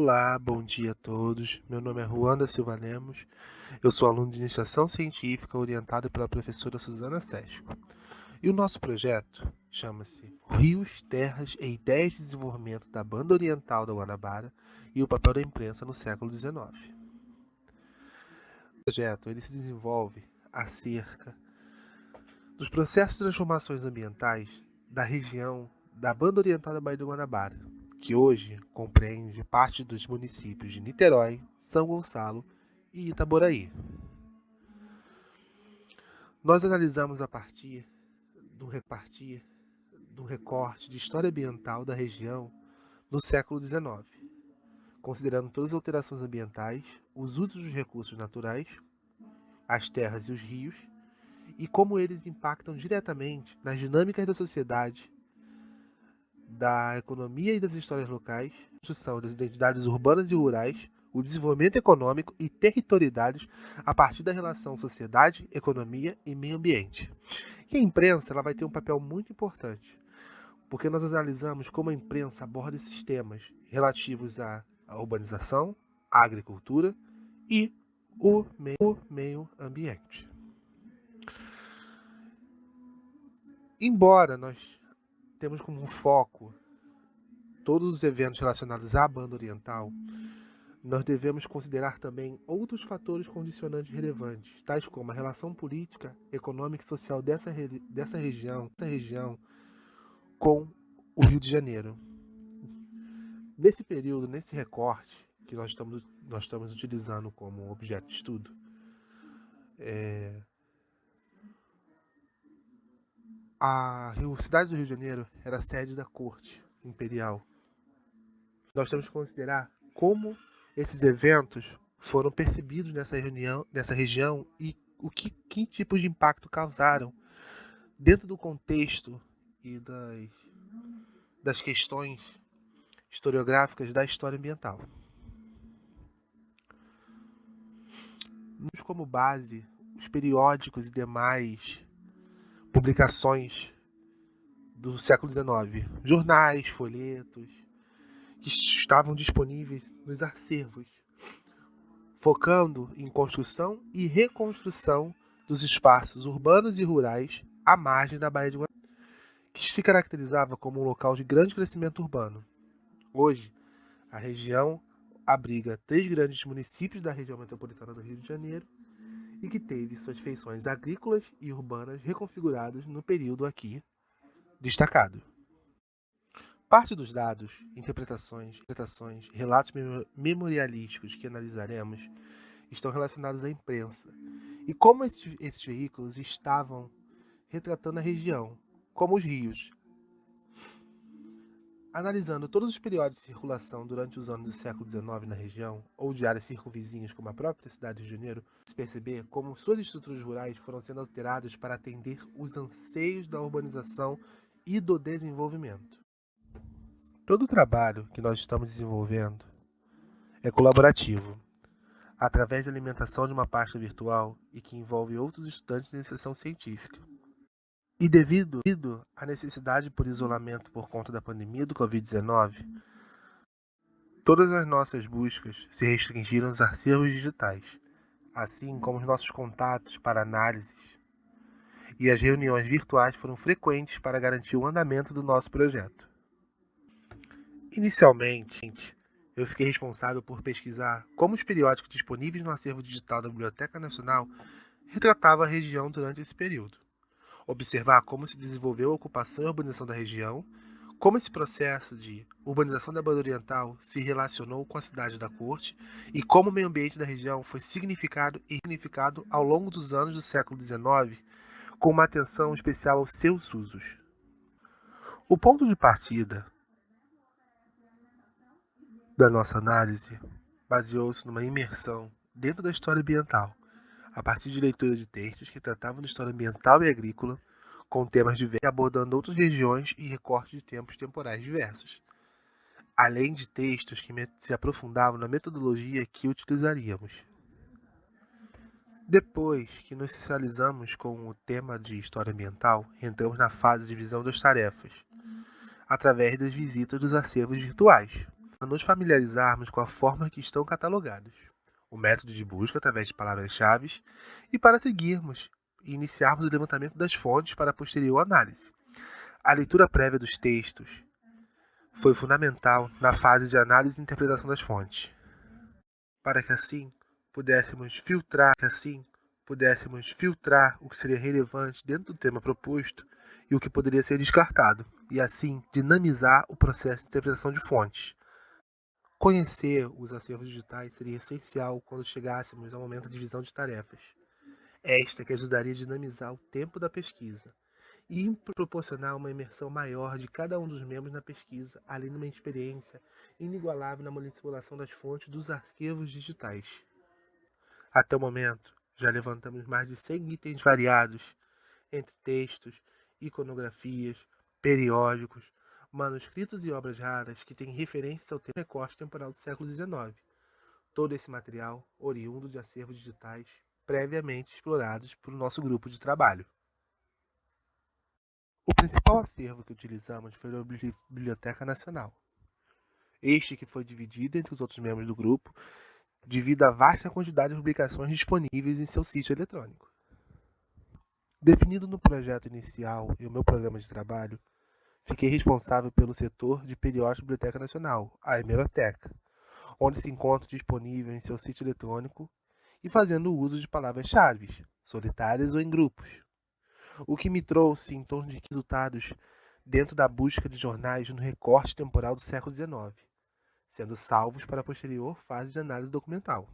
Olá, bom dia a todos. Meu nome é Juan da Silva Lemos. Eu sou aluno de iniciação científica orientado pela professora Suzana Sesco. E o nosso projeto chama-se Rios, Terras e Ideias de Desenvolvimento da Banda Oriental da Guanabara e o papel da imprensa no século XIX. O projeto ele se desenvolve acerca dos processos de transformações ambientais da região da Banda Oriental da Baía do Guanabara, que hoje compreende parte dos municípios de Niterói, São Gonçalo e Itaboraí. Nós analisamos a partir do recorte de história ambiental da região no século XIX, considerando todas as alterações ambientais, os usos dos recursos naturais, as terras e os rios, e como eles impactam diretamente nas dinâmicas da sociedade, da economia e das histórias locais, a construção das identidades urbanas e rurais, o desenvolvimento econômico e territorialidades a partir da relação sociedade, economia e meio ambiente. E a imprensa ela vai ter um papel muito importante, porque nós analisamos como a imprensa aborda esses temas relativos à urbanização, à agricultura e o meio ambiente. Embora nós temos como foco todos os eventos relacionados à banda oriental, nós devemos considerar também outros fatores condicionantes relevantes, tais como a relação política, econômica e social dessa região com o Rio de Janeiro. Nesse período, nesse recorte que nós estamos utilizando como objeto de estudo, a cidade do Rio de Janeiro era a sede da corte imperial. Nós temos que considerar como esses eventos foram percebidos nessa região e que tipo de impacto causaram dentro do contexto e das questões historiográficas da história ambiental. Temos como base os periódicos e demais publicações do século XIX, jornais, folhetos, que estavam disponíveis nos acervos, focando em construção e reconstrução dos espaços urbanos e rurais à margem da Baía de Guanabara, que se caracterizava como um local de grande crescimento urbano. Hoje, a região abriga 3 grandes municípios da região metropolitana do Rio de Janeiro e que teve suas feições agrícolas e urbanas reconfiguradas no período aqui destacado. Parte dos dados, interpretações, relatos memorialísticos que analisaremos estão relacionados à imprensa e como esses veículos estavam retratando a região, como os rios. Analisando todos os períodos de circulação durante os anos do século XIX na região, ou de áreas circunvizinhas como a própria cidade de Rio de Janeiro, se perceber como suas estruturas rurais foram sendo alteradas para atender os anseios da urbanização e do desenvolvimento. Todo o trabalho que nós estamos desenvolvendo é colaborativo, através da alimentação de uma pasta virtual e que envolve outros estudantes de iniciação científica. E devido à necessidade por isolamento por conta da pandemia do Covid-19, todas as nossas buscas se restringiram aos arquivos digitais, assim como os nossos contatos para análises, e as reuniões virtuais foram frequentes para garantir o andamento do nosso projeto. Inicialmente, eu fiquei responsável por pesquisar como os periódicos disponíveis no acervo digital da Biblioteca Nacional retratavam a região durante esse período. Observar como se desenvolveu a ocupação e a urbanização da região, como esse processo de urbanização da banda oriental se relacionou com a cidade da corte e como o meio ambiente da região foi significado ao longo dos anos do século XIX, com uma atenção especial aos seus usos. O ponto de partida da nossa análise baseou-se numa imersão dentro da história ambiental, a partir de leitura de textos que tratavam de história ambiental e agrícola, com temas diversos, abordando outras regiões e recortes de tempos temporais diversos, além de textos que se aprofundavam na metodologia que utilizaríamos. Depois que nos especializamos com o tema de história ambiental, entramos na fase de divisão das tarefas, através das visitas dos acervos virtuais, a nos familiarizarmos com a forma que estão catalogados, o método de busca através de palavras-chave e para seguirmos e iniciarmos o levantamento das fontes para a posterior análise. A leitura prévia dos textos foi fundamental na fase de análise e interpretação das fontes, para que assim pudéssemos filtrar o que seria relevante dentro do tema proposto e o que poderia ser descartado, e assim dinamizar o processo de interpretação de fontes. Conhecer os acervos digitais seria essencial quando chegássemos ao momento da divisão de tarefas. Esta que ajudaria a dinamizar o tempo da pesquisa e proporcionar uma imersão maior de cada um dos membros na pesquisa, além de uma experiência inigualável na manipulação das fontes dos arquivos digitais. Até o momento, já levantamos mais de 100 itens variados, entre textos, iconografias, periódicos, manuscritos e obras raras que têm referências ao recorte temporal do século XIX. Todo esse material oriundo de acervos digitais previamente explorados pelo nosso grupo de trabalho. O principal acervo que utilizamos foi a Biblioteca Nacional. Este que foi dividido entre os outros membros do grupo devido à vasta quantidade de publicações disponíveis em seu sítio eletrônico. Definido no projeto inicial e o meu programa de trabalho, fiquei responsável pelo setor de periódicos da Biblioteca Nacional, a Hemeroteca, onde se encontra disponível em seu sítio eletrônico e fazendo uso de palavras-chave, solitárias ou em grupos, o que me trouxe em torno de resultados dentro da busca de jornais no recorte temporal do século XIX, sendo salvos para a posterior fase de análise documental.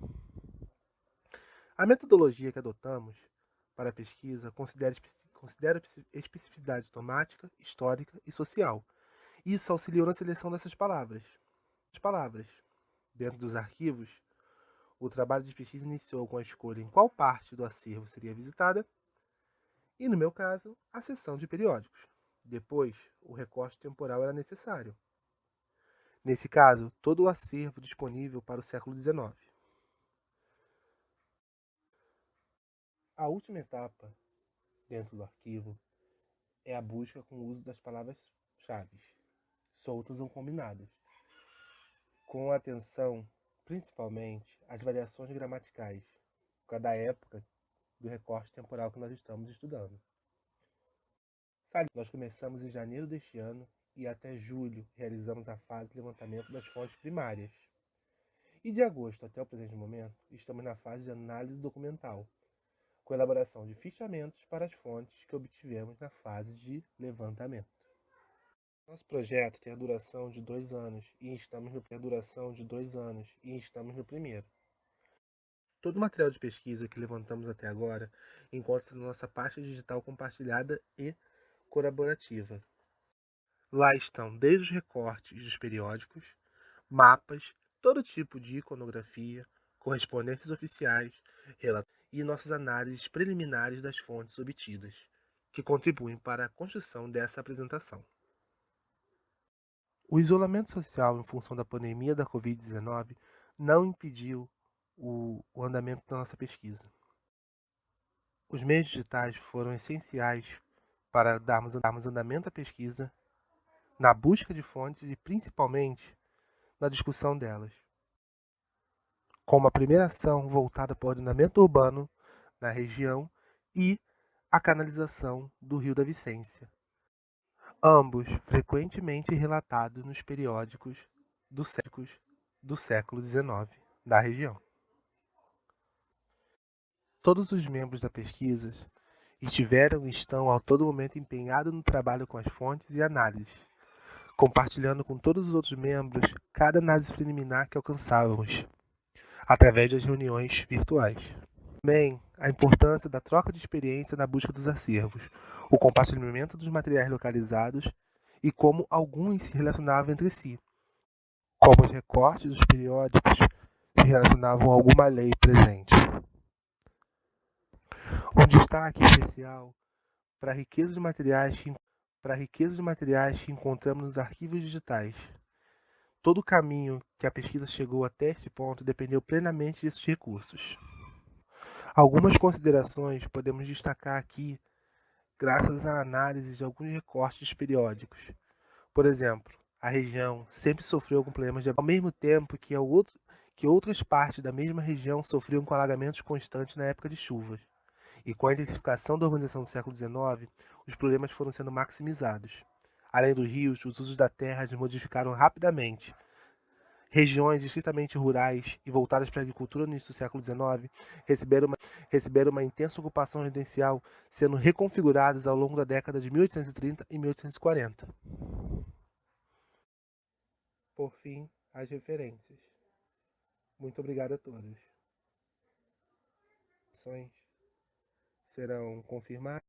A metodologia que adotamos para a pesquisa considera especificidade temática, histórica e social. Isso auxiliou na seleção dessas palavras. Dentro dos arquivos, o trabalho de pesquisa iniciou com a escolha em qual parte do acervo seria visitada e, no meu caso, a seção de periódicos. Depois, o recorte temporal era necessário. Nesse caso, todo o acervo disponível para o século XIX. A última etapa dentro do arquivo é a busca com o uso das palavras-chave, soltas ou combinadas, com atenção principalmente às variações gramaticais, por causa da época do recorte temporal que nós estamos estudando. Nós começamos em janeiro deste ano e até julho realizamos a fase de levantamento das fontes primárias. E de agosto até o presente momento, estamos na fase de análise documental, com elaboração de fichamentos para as fontes que obtivemos na fase de levantamento. Nosso projeto tem a duração de 2 anos e estamos no primeiro. Todo o material de pesquisa que levantamos até agora encontra-se na nossa pasta digital compartilhada e colaborativa. Lá estão desde os recortes dos periódicos, mapas, todo tipo de iconografia, correspondências oficiais, e nossas análises preliminares das fontes obtidas, que contribuem para a construção dessa apresentação. O isolamento social em função da pandemia da Covid-19 não impediu o andamento da nossa pesquisa. Os meios digitais foram essenciais para darmos andamento à pesquisa, na busca de fontes e principalmente na discussão delas, com uma primeira ação voltada para o ordenamento urbano na região e a canalização do Rio da Vicência, ambos frequentemente relatados nos periódicos do século XIX da região. Todos os membros da pesquisa estiveram e estão a todo momento empenhados no trabalho com as fontes e análises, compartilhando com todos os outros membros cada análise preliminar que alcançávamos, através das reuniões virtuais. Também a importância da troca de experiência na busca dos acervos, o compartilhamento dos materiais localizados e como alguns se relacionavam entre si, como os recortes dos periódicos se relacionavam a alguma lei presente. Um destaque especial para a riqueza de materiais que encontramos nos arquivos digitais. Todo o caminho que a pesquisa chegou até este ponto dependeu plenamente desses recursos. Algumas considerações podemos destacar aqui graças à análise de alguns recortes periódicos. Por exemplo, A região sempre sofreu com problemas ao mesmo tempo que outras partes da mesma região sofriam com alagamentos constantes na época de chuvas. E com a intensificação da urbanização do século XIX, os problemas foram sendo maximizados. Além dos rios, os usos da terra se modificaram rapidamente. Regiões estritamente rurais e voltadas para a agricultura no início do século XIX receberam uma intensa ocupação residencial, sendo reconfiguradas ao longo da década de 1830 e 1840. Por fim, as referências. Muito obrigado a todos. Ações serão confirmadas.